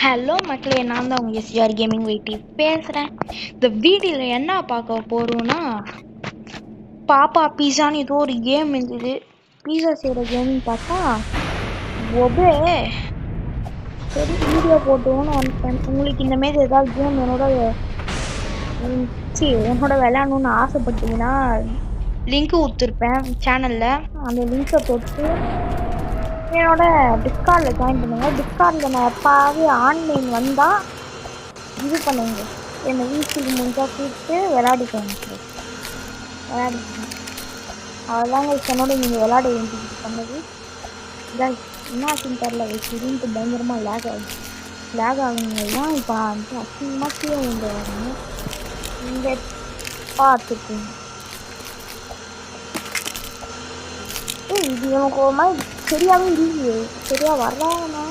Hello மக்களே, நான் தான் உங்கள் எஸ்ஆர் கேமிங் வெயிட்டி பேசுகிறேன். இந்த வீடியோவில் என்ன பார்க்க போகிறோன்னா, பாப்பா பீஸான்னு ஏதோ ஒரு கேம் இருந்தது. பீஸா செய்கிற கேம்னு பார்த்தா ஒபே. சரி, வீடியோ போட்டோன்னு வந்துட்டேன். உங்களுக்கு இந்தமாரி ஏதாவது கேம் என்னோட விளையாடணுன்னு ஆசைப்பட்டீங்கன்னா லிங்க் கொடுத்துருப்பேன் சேனலில். அந்த லிங்க்கை தொட்டு என்னோட டிஸ்கார்டில் ஜாயின் பண்ணுங்க. டிஸ்கார்டில் நான் எப்பாவது ஆன்லைன் வந்தால் இது பண்ணுங்க, என்னை வீட்டுக்கு முடிஞ்சால் கூப்பிட்டு விளையாடிக்கோங்க. விளையாடிக்கோங்க, அவ்வளோதாங்க. என்னோட நீங்கள் விளையாட வேண்டியது பண்ணது இதான். என்ன ஆச்சுன்னு தெரில, திடீர்னு பயங்கரமாக லேக் ஆகுங்கலாம். இப்போ வந்து அசிங்கமாக கீழே வந்து வரீங்க. நீங்கள் பார்த்துருக்கீங்க. இது எனக்கு ஒரு மாதிரி சரியாகவே இல்லையே. சரியாக வர்றாங்கன்னா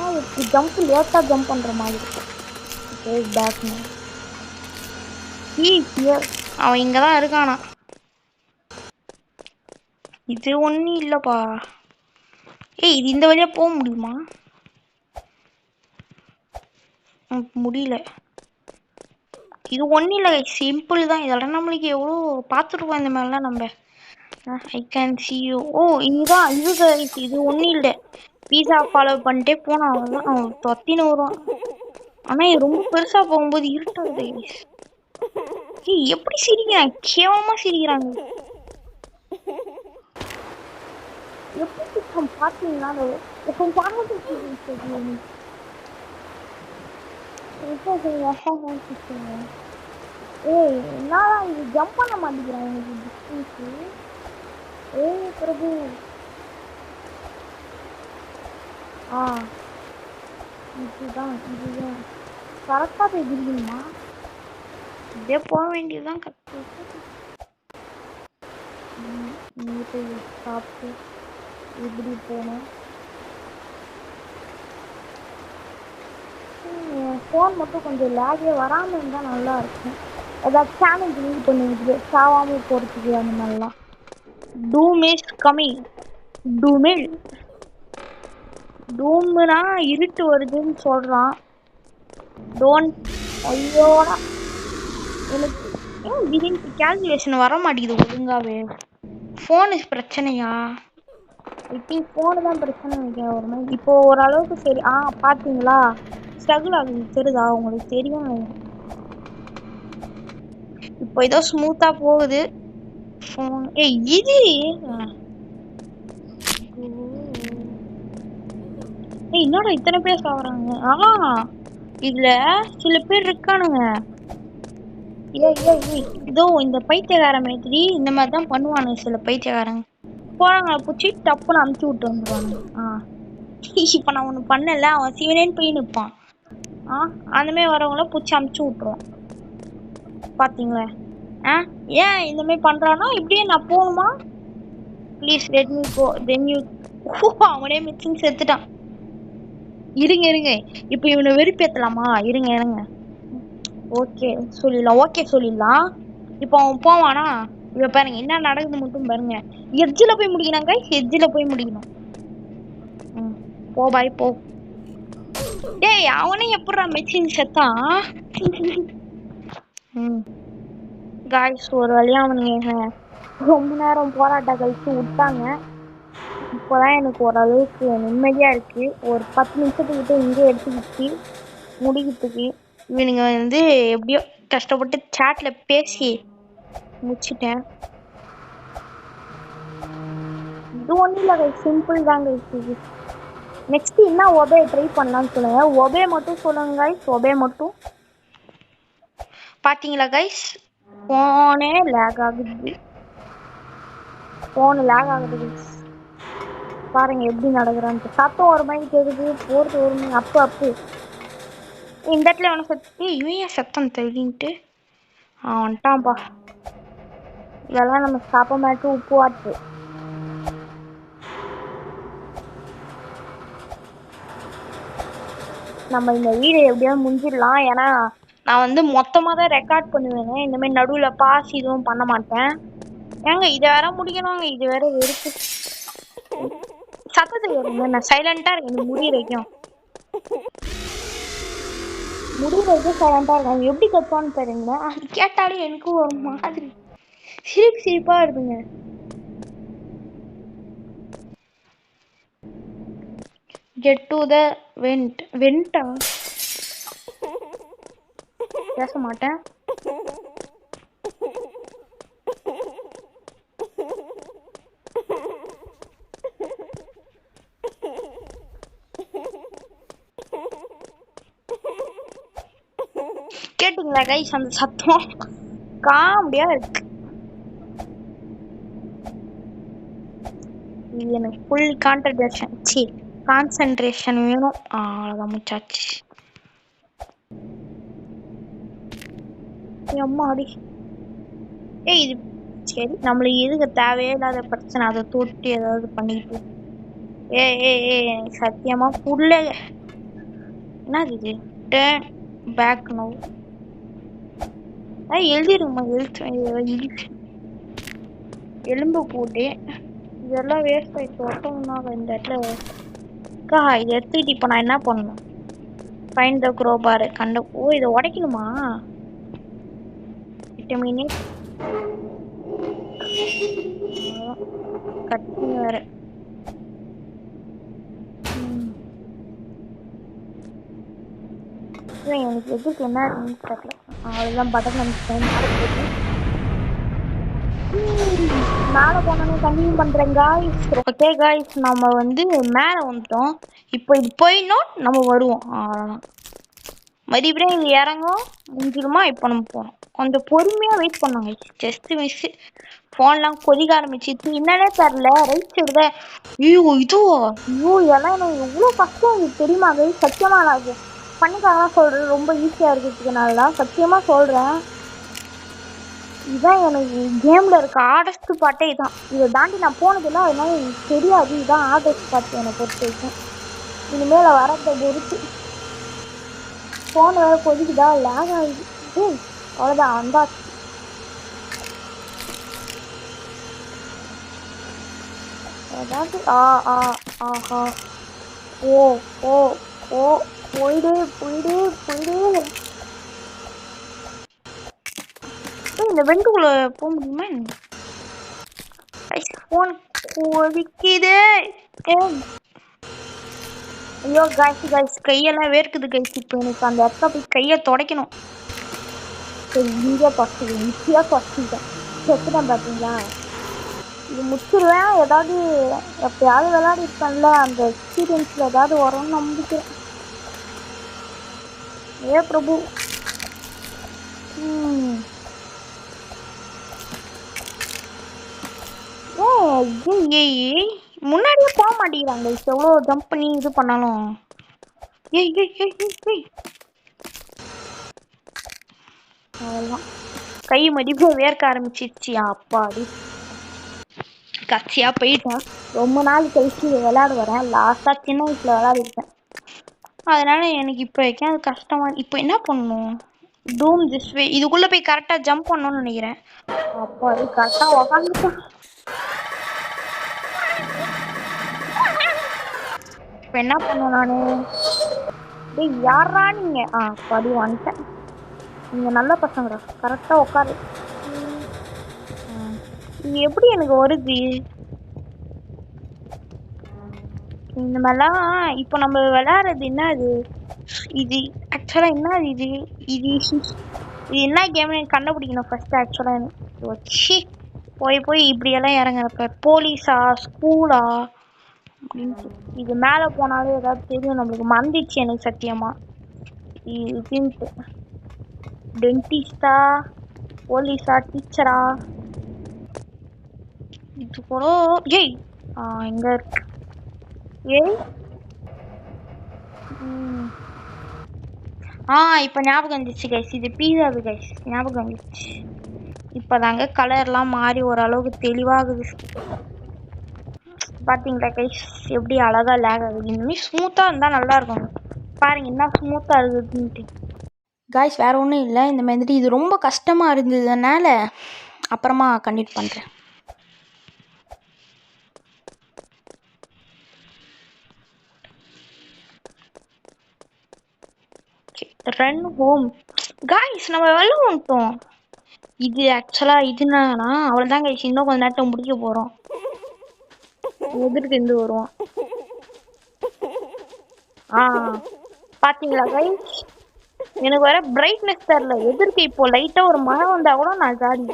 ஜம்ப் லேட்டாக ஜம்ப் பண்ணுற மாதிரி இருக்கும். பேக்னு அவன் இங்கே தான் இருக்கானா. இது ஒன்றும் இல்லைப்பா. இது இந்த வழியாக போக முடியுமா? முடியல. இது ஒன்றும் இல்லை, சிம்பிள் தான். இதெல்லாம் நம்மளுக்கு எவ்வளோ பார்த்துருக்கோம் இந்த மாதிரிலாம் நம்ம. I can see you. இதுதான் இது ஒன்றும் இல்லை. பீஸா ஃபாலோ பண்ணிட்டே போனான், அவ்வளோதான். அவன் தொத்தின்னு வருவான். ஆனால் இது ரொம்ப பெருசாக போகும்போது இருட்டாகுது. எப்படி சிரிக்கிறான், கேவலமாக சிரிக்கிறாங்க. எப்படி பார்த்தீங்கன்னா என்னடா இது ஜம்ப் பண்ண மாட்டேங்கிறான் எனக்கு டிஸ்டன்ஸு. பிரபு இதுதான் கரெக்டாக போய் திடீர்மா இதே போக வேண்டியதுதான். கரெக்டாக போய் சாப்பிட்டு இப்படி போகணும். ஃபோன் மட்டும் கொஞ்சம் லேகே வராமல் இருந்தால் நல்லா இருக்கும். ஏதாவது சேலஞ்ச் யூஸ் பண்ணிக்கிட்டு சாவாமல் போகிறதுக்கு அந்த மாதிரிலாம். டூம் இஸ் கம்மிங். டூம்னா இருட்டு வருதுன்னு சொல்கிறான். ஐயோடா, எனக்கு திடீர்னு கேல்குலேஷன் வர மாட்டேங்குது ஒழுங்காவே. ஃபோனு பிரச்சனையா? ஐ திங்க் ஃபோனு தான் பிரச்சனை நினைக்கிறேன் ஒரு மாதிரி. இப்போ ஓரளவுக்கு சரி. பார்த்தீங்களா, ஸ்ட்ரகிள் ஆகுது தெரியுதா உங்களுக்கு? தெரியும். இப்போ ஏதோ ஸ்மூத்தாக போகுது ஃபோன். இது என்னடா இத்தனை பேர் சாகுறாங்க? இதுல சில பேர் இருக்கானுங்க. இதோ இந்த பைத்தியக்கார மாதிரி இந்த மாதிரி தான் பண்ணுவானுங்க சில பைத்தியக்காரங்க. போறாங்க பூச்சி டப்புன்னு அமுச்சு விட்டு வந்துடுவாங்க. இப்போ நான் ஒன்று பண்ணல, அவன் சிவனேன்னு போய் நிற்பான். அந்த மாதிரி வரவங்கள பூச்சி அமுச்சு விட்டுருவான். பார்த்தீங்களா? ஏன் இந்த மாதிரி பண்ணுறான்னா இப்படியே நான் போகணுமா? Please let me go. Then you. அவனே மிக்சிங் செத்துட்டான். இருங்க, இப்போ இவனை வெறுப்பேற்றலாமா? இருங்க. ஓகே சொல்லிடலாம். இப்போ அவன் போவானா? இப்போ பாருங்க என்ன நடக்குது மட்டும் பாருங்க. எட்ஜில் போய் முடிக்கணும் கைஸ், எட்ஜில் போய் முடிக்கணும். போ பாய் போ. டேய், அவனே எப்படா மிக்சிங் செத்தான்? காய்ஸ், ஒரு வழியா அவனுங்க ரொம்ப நேரம் போராட்டம் கழிச்சு விட்டாங்க. இப்போதான் எனக்கு ஓரளவுக்கு நிம்மதியாக இருக்குது. ஒரு 10 நிமிஷத்துக்கிட்ட இங்கே எடுத்துக்கிச்சு முடிக்கிறதுக்கு. இவனுங்க வந்து எப்படியோ கஷ்டப்பட்டு சேட்டில் பேசி முடிச்சிட்டேன். இது ஒன்றும் இல்லை கைஸ், சிம்பிள் தான் கைஸ். இது நெக்ஸ்ட் என்ன ஒபே ட்ரை பண்ணலான்னு சொல்லுங்க. ஒபே மட்டும் சொல்லுங்க கைஸ். ஒபே மட்டும். பார்த்தீங்களா கைஸ், ஃபோனே லேக் ஆகுது. கைஸ் பாருங்க எப்படி நடக்குறான்ட்டு. சத்தம் ஒரு மாதிரி கேட்குது, போகிறது ஒரு மாதிரி அப்பு. இந்த இடத்துல அவனை இவன் சத்தம் தெரிஞ்சுட்டு வந்துட்டான்ப்பா. இதெல்லாம் நம்ம சாப்பிட மாட்டு உப்பு வாட்டு. நம்ம இந்த வீடியோ எப்படியாவது முடிஞ்சிடலாம். ஏன்னா நான் வந்து மொத்தமாக தான் ரெக்கார்ட் பண்ணுவேங்க. இந்த மாதிரி நடுவில் பாஸ் இதுவும் பண்ண மாட்டேன். இதை வேற முடிக்கணுங்க. இது வேற வெறுப்பு. சத்தத்துக்கு வருங்க, நான் சைலண்டா இருக்கேன் முடிய வைக்கும். முடிவுறது சைலண்டா இருக்காங்க. எப்படி கத்துவான்னு தெரியுங்களா? அது கேட்டாலே எனக்கும் ஒரு மாதிரி சிரிப்பா இருக்குங்க. Get to the vent. வெண்டா பேச மாட்டேன். கேட்டீங்களா கைஸ் அந்த சத்தம்? காமெடியா இருக்கு. எனக்கு ஃபுல் கான்சென்ட்ரேஷன் வேணும். அவ்வளோதான் முச்சாச்சு. அம்மாடி ஏய் இது சரி நம்மளுக்கு எதுக்கு தேவையில்லாத பிரச்சனை அதை தொட்டு ஏதாவது பண்ணிட்டு ஏய் சத்தியமா புள்ள என்னது இது டேர்ன் பேக் நோ எழுதிருமா எலும்பு போட்டு இதெல்லாம் வேஸ்ட் ஆயிடுச்சு ஒட்டம்னா இந்த இடத்துல இதை எடுத்துக்கிட்டு இப்போ நான் என்ன பண்ணணும் ஃபைண்ட் த க்ரோபார் இதை உடைக்கணுமா விட்டமினே கட்டி வேற எனக்கு எதுக்கு என்ன தெரியல அவ்வளோதான் பட்டன் அனுப்பிச்சேன் மேலே போனோன்னு கண்டினியூ பண்ணுறேன் காய்ஸ். ஓகே காய்ஸ் நம்ம வந்து மேலே வந்துட்டோம். இப்போ இது போயிடணும் நம்ம வருவோம். மறுபடியும் இது இறங்கும் முடிஞ்சிருமா. இப்போ நம்ம போகிறோம். கொஞ்சம் பொறுமையாக வெயிட் பண்ணோங்க. ஜஸ்ட் மிஸ்ஸு ஃபோன்லாம் கொதிக்க ஆரம்பிச்சிச்சு. என்னன்னே தெரில ரைட் சைடு தான். இதெல்லாம் எனக்கு எவ்வளோ கஷ்டம் இது தெரியுமா கைஸ்? சத்தியமாக நான் பண்ணிக்காகலாம் சொல்கிறேன். ரொம்ப ஈஸியாக இருக்கிறதுனால தான் சத்தியமாக சொல்கிறேன். இதுதான் எனக்கு கேமில் இருக்க ஹார்டஸ்ட் பார்ட்டே இதான். இதை தாண்டி நான் போனதில்லை, அதனால எனக்கு தெரியாது. இதுதான் ஹார்டஸ்ட் பார்ட் என்னை பொறுத்த வரைக்கும். இனிமேல் வரத்தை பொறுத்து ஃபோன் வேறு கொதிக்குதா லேக் ஆகுது. அவ்வளோதான் வந்தாச்சு. ஏதாவது ஆஹா போயிடு இந்த வெண்டுக்குள்ள போக முடியுமா? ஃபோன் கொதிக்குது. ஐயோ காய்ஸ் கையெல்லாம் வேர்க்குது கைஸ். இப்போ எனக்கு அந்த இடத்துல போய் கையை துடைக்கணும். சரி இங்கே பசிட்டேன் செத்துட்டேன் பார்த்தீங்களா? இது முடிச்சிருவேன். ஏதாவது எப்பயாவது விளையாடி இருப்பேன்ல அந்த எக்ஸ்பீரியன்ஸில் ஏதாவது வரும்னு நம்பிக்கிறேன். பிரபு முன்னாடியே போக மாட்டேங்கிறாங்க. எவ்வளோ ஜம்ப் பண்ணி இது பண்ணாலும் அவ்வளோதான் கை மடிப்பு வேர்க்க ஆரம்பிச்சிருச்சு. அப்பாடி கட்சியாக போயிட்டேன். ரொம்ப நாள் கழிச்சு விளையாட வரேன். லாஸ்ட்டாக சின்ன வயசில் விளையாடிருக்கேன். அதனால எனக்கு இப்போ வைக்க அது கஷ்டமா. இப்போ என்ன பண்ணணும்? டூம் திஸ் வே. இதுக்குள்ளே போய் கரெக்டாக ஜம்ப் பண்ணணும்னு நினைக்கிறேன். அப்போ அது கரெக்டாக உக்காந்துட்டேன். இப்போ என்ன பண்ணும் நான்? யாரா நீங்க? படி வந்துட்டேன். நீங்க நல்ல பசங்கடா. கரெக்டாக உட்காரு. இது எப்படி எனக்கு வருது இந்த மாதிரிலாம்? இப்போ நம்ம விளையாடுறது என்ன இது ஆக்சுவலாக என்ன இது என்ன கேம்னு கண்டுபிடிக்கணும் ஃபர்ஸ்ட். ஆக்சுவலாக வச்சு போய் இப்படியெல்லாம் இறங்குறப்ப போலீஸா ஸ்கூலா அப்படின்ட்டு இது மேலே போனாலும் ஏதாவது தெரியும் நம்மளுக்கு. மறந்துச்சு எனக்கு சத்தியமா. இதுன்ட்டு டென்டிஸ்டா போலீஸா டீச்சரா இது கூட எங்க இருக்கு? இப்போ ஞாபகம் வந்துச்சு கைஸ். இது பீஸாது கைஸ். ஞாபகம் வந்துச்சு. இப்போதாங்க கலர்லாம் மாறி ஓரளவுக்கு தெளிவாகுது. பார்த்தீங்களா கைஸ் எப்படி அழகாக லேக் ஆகுது. இனிமேல் ஸ்மூத்தாக இருந்தால் நல்லா இருக்கும். பாருங்க என்ன ஸ்மூத்தாக இருக்குதுன்ட்டு. காய்ஸ் வேறு ஒன்றும் இல்லை. இந்த மாதிரி இது ரொம்ப கஷ்டமாக இருந்ததுனால அப்புறமா கண்டினியூ பண்ணுறேன். Run home. காய்ஸ் நம்ம வெளில வந்துட்டோம். இது ஆக்சுவலா இதுனா அவ்வளவுதான் கைஸ். இன்னும் கொஞ்ச நேரத்தை முடிக்க போறோம். எதிர்க்கு இருந்து வருவோம். பாத்தீங்களா கைஸ், எனக்கு வர பிரைட்னஸ் தெரியல. எதிர்க்கு இப்போ லைட்டா ஒரு மழை வந்தா கூட நான் காடி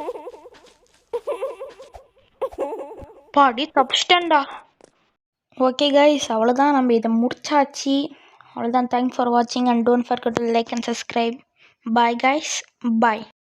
பாடி தப்பிச்சிட்டேன்டா. ஓகே கைஸ், அவ்வளோதான், நம்ம இதை முடிச்சாச்சு. அவ்வளோதான். தேங்க்ஸ் ஃபார் வாட்சிங் and don't forget to like and subscribe. Bye guys, bye.